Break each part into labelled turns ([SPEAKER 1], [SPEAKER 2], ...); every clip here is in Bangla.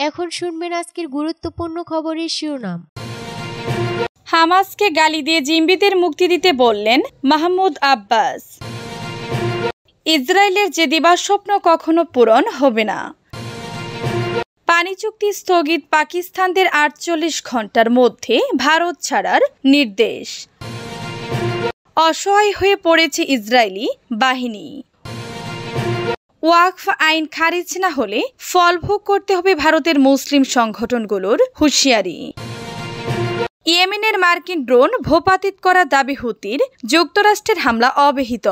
[SPEAKER 1] এখন শুনবেন আজকের গুরুত্বপূর্ণ খবরের শিরোনাম।
[SPEAKER 2] হামাসকে গালি দিয়ে জিম্মিদের মুক্তি দিতে বললেন মাহমুদ আব্বাস। ইসরায়েলের যে দিবাস্বপ্ন কখনো পূরণ হবে না। পানি চুক্তি স্থগিত, পাকিস্তানদের ৪৮ ঘন্টার মধ্যে ভারত ছাড়ার নির্দেশ। অসহায় হয়ে পড়েছে ইসরায়েলি বাহিনী। ওয়াকফ আইন খারিজ না হলে ফল ভোগ করতে হবে ভারতের মুসলিম সংগঠনগুলোর হুঁশিয়ারি। ইয়েমেনের মার্কিন ড্রোন ভূপাতিত করার দাবি হুতির, যুক্তরাষ্ট্রের হামলা অব্যাহত।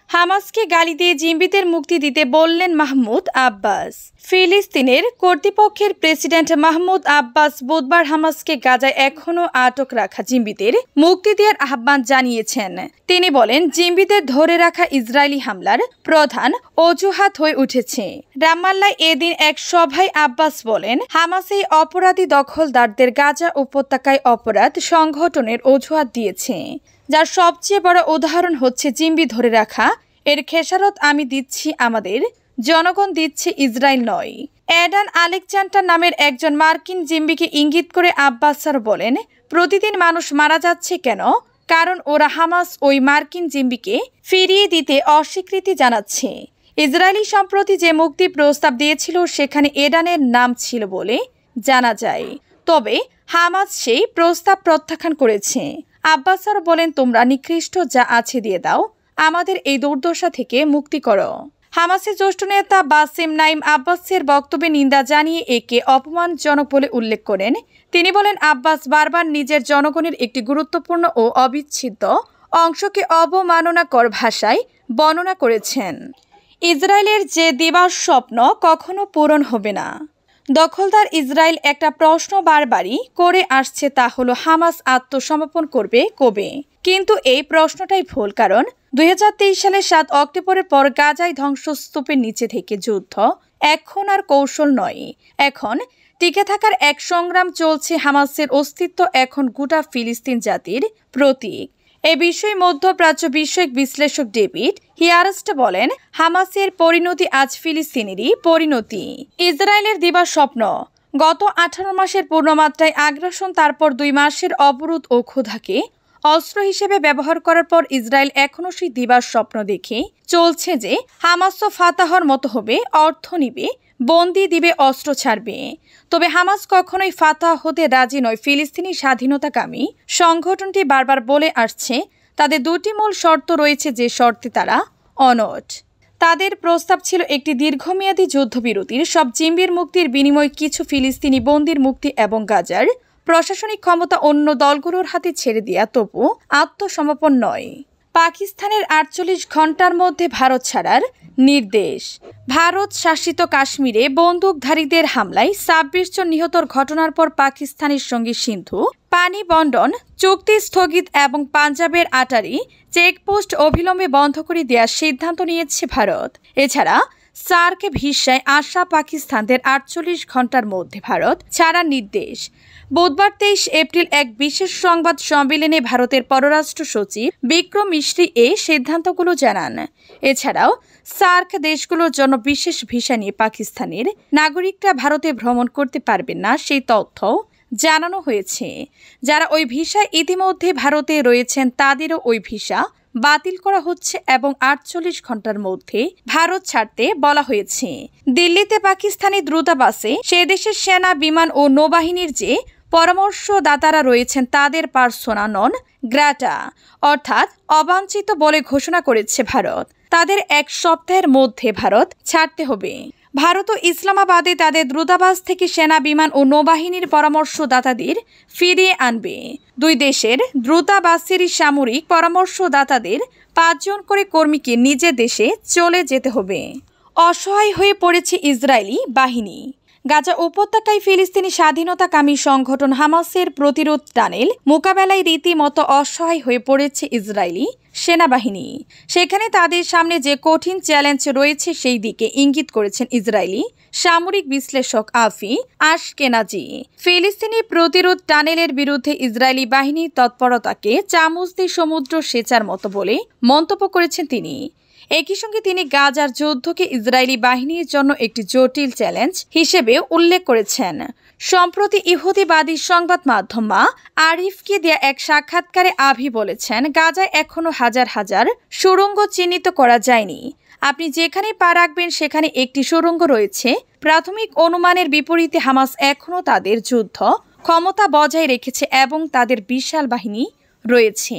[SPEAKER 2] হামাসকে গালি দিয়ে জিম্মিদের মুক্তি দিতে বললেন মাহমুদ আব্বাস। ফিলিস্তিনের কর্তৃপক্ষের প্রেসিডেন্ট মাহমুদ আব্বাস বুধবার হামাসকে গাজায় এখনও আটক রাখা জিম্মিদের মুক্তি দেওয়ার আহ্বান জানিয়েছেন। তিনি বলেন, জিম্মিদের ধরে রাখা ইসরায়েলি হামলার প্রধান অজুহাত হয়ে উঠেছে। রামাল্লায় এদিন এক সভায় আব্বাস বলেন, হামাস এই অপরাধী দখলদারদের গাজা উপত্যকায় অপরাধ সংগঠনের অজুহাত দিয়েছে, যার সবচেয়ে বড় উদাহরণ হচ্ছে জিম্মি ধরে রাখা। এর খেসারত আমি দিচ্ছি, আমাদের জনগণ দিচ্ছে, ইসরায়েল নয়। অ্যাডান আলেকজান্ডার নামের একজন মার্কিন জিম্মিকে ইঙ্গিত করে আব্বাস স্যার বলেন, প্রতিদিন মানুষ মারা যাচ্ছে কেন? কারণ ওরা হামাস ওই মার্কিন জিম্মিকে ফিরিয়ে দিতে অস্বীকৃতি জানাচ্ছে। ইসরায়েলি সম্প্রতি যে মুক্তি প্রস্তাব দিয়েছিল সেখানে এডানের নাম ছিল বলে জানা যায়, তবে হামাস সেই প্রস্তাব প্রত্যাখ্যান করেছে। আব্বাস স্যার বলেন, তোমরা নিকৃষ্ট যা আছে দিয়ে দাও, আমাদের এই দুর্দশা থেকে মুক্তি করো। হামাসের জ্যেষ্ঠ নেতা বাসেম নাইম আব্বাসের বক্তব্যে নিন্দা জানিয়ে একে অপমানজনক বলে উল্লেখ করেন। তিনি বলেন, আব্বাস বারবার নিজের জনগণের একটি গুরুত্বপূর্ণ ও অবিচ্ছেদ্য অংশকে অবমাননাকর ভাষায় বর্ণনা করেছেন। ইসরায়েলের যে দিবার স্বপ্ন কখনো পূরণ হবে না। দখলদার ইসরায়েল একটা প্রশ্ন বারবারই করে আসছে, তা হলো হামাস আত্মসমর্পণ করবে কবে? কিন্তু এই প্রশ্নটাই ভুল, কারণ ২০২৩ সালের ৭ অক্টোবরের পর গাজায় ধ্বংসস্তূপের নিচে থেকে যুদ্ধ এখন আর কৌশল নয়, এখন টিকে থাকার এক সংগ্রাম চলছে। হামাসের অস্তিত্ব এখন গোটা ফিলিস্তিন জাতির প্রতীক। এ বিষয়ে মধ্যপ্রাচ্য বিষয়ক বিশ্লেষক ডেভিড হিয়ারস্ট বলেন, হামাসের পরিণতি আজ ফিলিস্তিনেরই পরিণতি। ইসরায়েলের দিবার স্বপ্ন গত ১৮ মাসের পূর্ণমাত্রায় আগ্রাসন, তারপর ২ মাসের অবরোধ ও ক্ষুধাকে অস্ত্র হিসেবে ব্যবহার করার পর ইসরায়েল এখনও সেই দিবার স্বপ্ন দেখে চলছে যে হামাস ও ফাতাহর মতো হবে, অর্থ নিবে, বন্দি দিবে, অস্ত্র ছাড়বে। তবে হামাস কখনোই ফাতাহ হতে রাজি নয়। ফিলিস্তিনি স্বাধীনতাকামী সংগঠনটি বারবার বলে আসছে, তাদের দুটি মূল শর্ত রয়েছে, যে শর্তে তারা অনড়। তাদের প্রস্তাব ছিল একটি দীর্ঘমেয়াদী যুদ্ধবিরতির, সব জিম্মির মুক্তির বিনিময়ে কিছু ফিলিস্তিনি বন্দির মুক্তি এবং গাজার প্রশাসনিক ক্ষমতা অন্য দলগুলোর হাতে ছেড়ে দেয়া, তবু আত্মসমর্পণ নয়। পাকিস্তানের ৪৮ ঘন্টার মধ্যে ভারত ছাড়ার নির্দেশ। ভারত শাসিত কাশ্মীরে বন্দুকধারীদের হামলায় ২৬ জন নিহতর ঘটনার পর পাকিস্তানের সঙ্গে সিন্ধু পানি বন্টন চুক্তি স্থগিত এবং পাঞ্জাবের আটারি চেকপোস্ট অবিলম্বে বন্ধ করে দেওয়ার সিদ্ধান্ত নিয়েছে ভারত। এছাড়া সার্ক ভিসায় আসা পাকিস্তানদের ৪৮ ঘন্টার মধ্যে ভারত ছাড়ার নির্দেশ। বুধবার ২৩ এপ্রিল এক বিশেষ সংবাদ সম্মেলনে ভারতের পররাষ্ট্র সচিব বিক্রম মিশ্রি এই সিদ্ধান্তগুলো জানান। এছাড়াও সার্ক দেশগুলোর জন্য বিশেষ ভিসা নিয়ে পাকিস্তানের নাগরিকরা ভারতে ভ্রমণ করতে পারবেন না, সেই তথ্য জানানো হয়েছে। যারা ওই ভিসায় ইতিমধ্যে ভারতে রয়েছেন তাদেরও ওই ভিসা বাতিল করা হচ্ছে এবং ৪৮ ঘন্টার মধ্যে ভারত ছাড়তে বলা হয়েছে। দিল্লিতে পাকিস্তানি দূতাবাসে সে দেশের সেনা, বিমান ও নৌবাহিনীর যে পরামর্শদাতারা রয়েছেন তাদের পার্সোনা নন গ্রাটা অর্থাৎ অবাঞ্ছিত বলে ঘোষণা করেছে ভারত। তাদের ১ সপ্তাহের মধ্যে ভারত ছাড়তে হবে। ভারত ও ইসলামাবাদে তাদের দূতাবাস থেকে সেনা, বিমান ও নৌবাহিনীর পরামর্শদাতাদের ফিরিয়ে আনবে। ২ দেশের দূতাবাসেরই সামরিক পরামর্শদাতাদের ৫ জন করে কর্মীকে নিজের দেশে চলে যেতে হবে। অসহায় হয়ে পড়েছে ইসরায়েলি বাহিনী। গাজা উপত্যকায় ফিলিস্তিনি স্বাধীনতাকামী সংগঠন হামাসের প্রতিরোধ টানেল মোকাবেলায় রীতিমতো অসহায় হয়ে পড়েছে ইসরায়েলি সেনাবাহিনী। সেখানে তাদের সামনে যে কঠিন চ্যালেঞ্জ রয়েছে সেই দিকে ইঙ্গিত করেছেন ইসরায়েলি সামরিক বিশ্লেষক আফি আশকেনাজি। ফিলিস্তিনি প্রতিরোধ টানেলের বিরুদ্ধে ইসরায়েলি বাহিনীর তৎপরতাকে চামচ দিয়ে সমুদ্র সেচার মতো বলে মন্তব্য করেছেন তিনি। একই সঙ্গে তিনি গাজার যুদ্ধকে ইসরায়েলি বাহিনীর জন্য একটি জটিল চ্যালেঞ্জ হিসেবে উল্লেখ করেছেন। সম্প্রতি ইহুদিবাদী সংবাদ মাধ্যম আরিফকে দেয়া এক সাক্ষাৎকারে আভি বলেছেন, গাজায় এখনো হাজার হাজার সুড়ঙ্গ চিহ্নিত করা যায়নি। আপনি যেখানে পা রাখবেন সেখানে একটি সুড়ঙ্গ রয়েছে। প্রাথমিক অনুমানের বিপরীতে হামাস এখনও তাদের যুদ্ধ ক্ষমতা বজায় রেখেছে এবং তাদের বিশাল বাহিনী রয়েছে।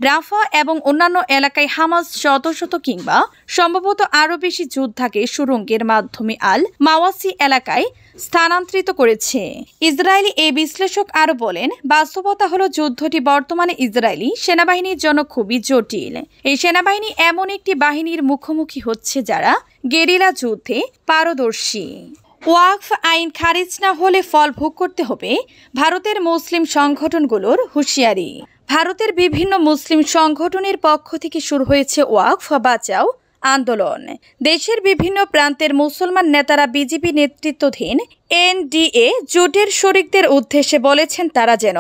[SPEAKER 2] রাফা এবং অন্যান্য এলাকায় হামাস শত শত কিংবা সম্ভবত আরও বেশি যোদ্ধাকে সুড়ঙ্গের মাধ্যমে আল মাওয়াসি এলাকায় স্থানান্তরিত করেছে। ইসরায়েলি এই বিশ্লেষক আরও বলেন, বাস্তবতা হলো যুদ্ধটি বর্তমানে ইসরায়েলি সেনাবাহিনীর জন্য খুবই জটিল। এই সেনাবাহিনী এমন একটি বাহিনীর মুখোমুখি হচ্ছে যারা গেরিলা যুদ্ধে পারদর্শী। ওয়াকফ আইন খারিজ না হলে ফল ভোগ করতে হবে ভারতের মুসলিম সংগঠনগুলোর হুঁশিয়ারি। ভারতের বিভিন্ন মুসলিম সংগঠনের পক্ষ থেকে শুরু হয়েছে ওয়াকফ বাঁচাও আন্দোলন। দেশের বিভিন্ন প্রান্তের মুসলমান নেতারা বিজেপি নেতৃত্বাধীন এনডিএ জোটের শরিকদের উদ্দেশ্যে বলেছেন তারা যেন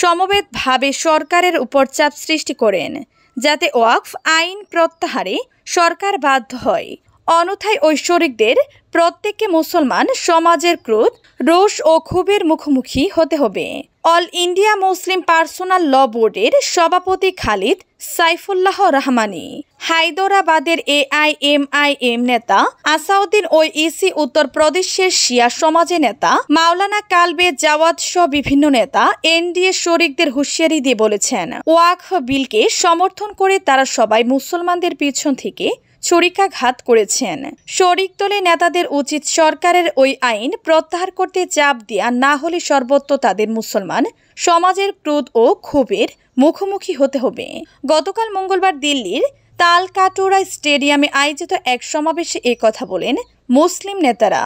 [SPEAKER 2] সমবেতভাবে সরকারের উপর চাপ সৃষ্টি করেন, যাতে ওয়াকফ আইন প্রত্যাহারে সরকার বাধ্য হয়। অন্যথায় ওই শরিকদের প্রত্যেককে মুসলমান সমাজের ক্রোধ, রোষ ও ক্ষোভের মুখোমুখি হতে হবে। অল ইন্ডিয়া মুসলিম পার্সোনাল ল বোর্ডের সভাপতি খালিদ সাইফুল্লাহ রহমানি, হায়দরাবাদের এআইএমআইএম নেতা আসাউদ্দিন ওইসি, উত্তরপ্রদেশের শিয়া সমাজের নেতা মাওলানা কালবে জাওয়াদ সহ বিভিন্ন নেতা এনডিএ শরিকদের হুঁশিয়ারি দিয়ে বলেছেন, ওয়াকফ বিলকে সমর্থন করে তারা সবাই মুসলমানদের পিছন থেকে ছুরিকাঘাত করেছেন। শরিক দলের নেতাদের উচিত সরকারের ওই আইন প্রত্যাহার করতে চাপ দেয়া, না হলে সর্বত্র তাদের মুসলমান সমাজের ক্রোধ ও ক্ষোভের মুখোমুখি হতে হবে। গতকাল মঙ্গলবার দিল্লির তালকাটোরা স্টেডিয়ামে আয়োজিত এক সমাবেশে কথা বলেন মুসলিম নেতারা।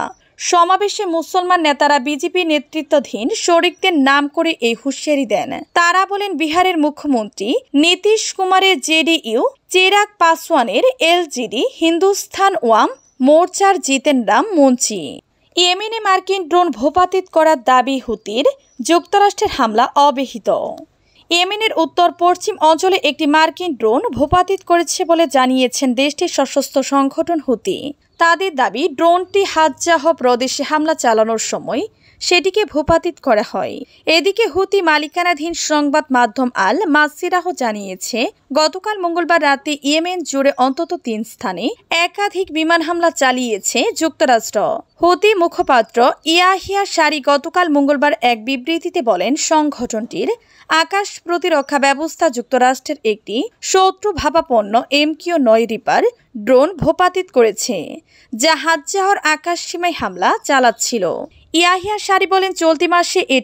[SPEAKER 2] সমাবেশে মুসলমান নেতারা বিজেপি নেতৃত্বাধীন শরিকদের নাম করে এই হুঁশিয়ারি দেন। তারা বলেন, বিহারের মুখ্যমন্ত্রী নীতিশ কুমারের JDU, Chirag পাসওয়ানের LJD, Hindustan warm মোর্চার জিতেন রাম মুন্সি। ইয়েমেনে মার্কিন ড্রোন ভূপাতিত করার দাবি হুতির, যুক্তরাষ্ট্রের হামলা অব্যাহত। ইয়েমেনের উত্তর পশ্চিম অঞ্চলে একটি মার্কিন ড্রোন ভূপাতিত করেছে বলে জানিয়েছেন দেশটির সশস্ত্র সংগঠন হুতি। তাদের দাবি, ড্রোনটি হাজ্জাহ প্রদেশে হামলা চালানোর সময় সেটিকে ভূপাতিত করা হয়। এদিকে হুতি মালিকানাধীন সংবাদ মাধ্যম আল মাসিরাহ জানিয়েছে, গতকাল মঙ্গলবার রাতে ইয়েমেন জুড়ে অন্তত 3 স্থানে একাধিক বিমান হামলা চালিয়েছে যুক্তরাষ্ট্র। হুতি মুখপাত্র ইয়াহিয়া সারি গতকাল মঙ্গলবার এক বিবৃতিতে বলেন, সংগঠনটির আকাশ প্রতিরক্ষা ব্যবস্থা যুক্তরাষ্ট্রের একটি শত্রু ভাবাপন্ন MQ-9 রিপার ড্রোন ভূপাতিত করেছে, যা হাজ্জাহর আকাশ সীমায় হামলা চালাচ্ছিল। ইয়াহিয়া সারি বলেন, চলতি মাসে এ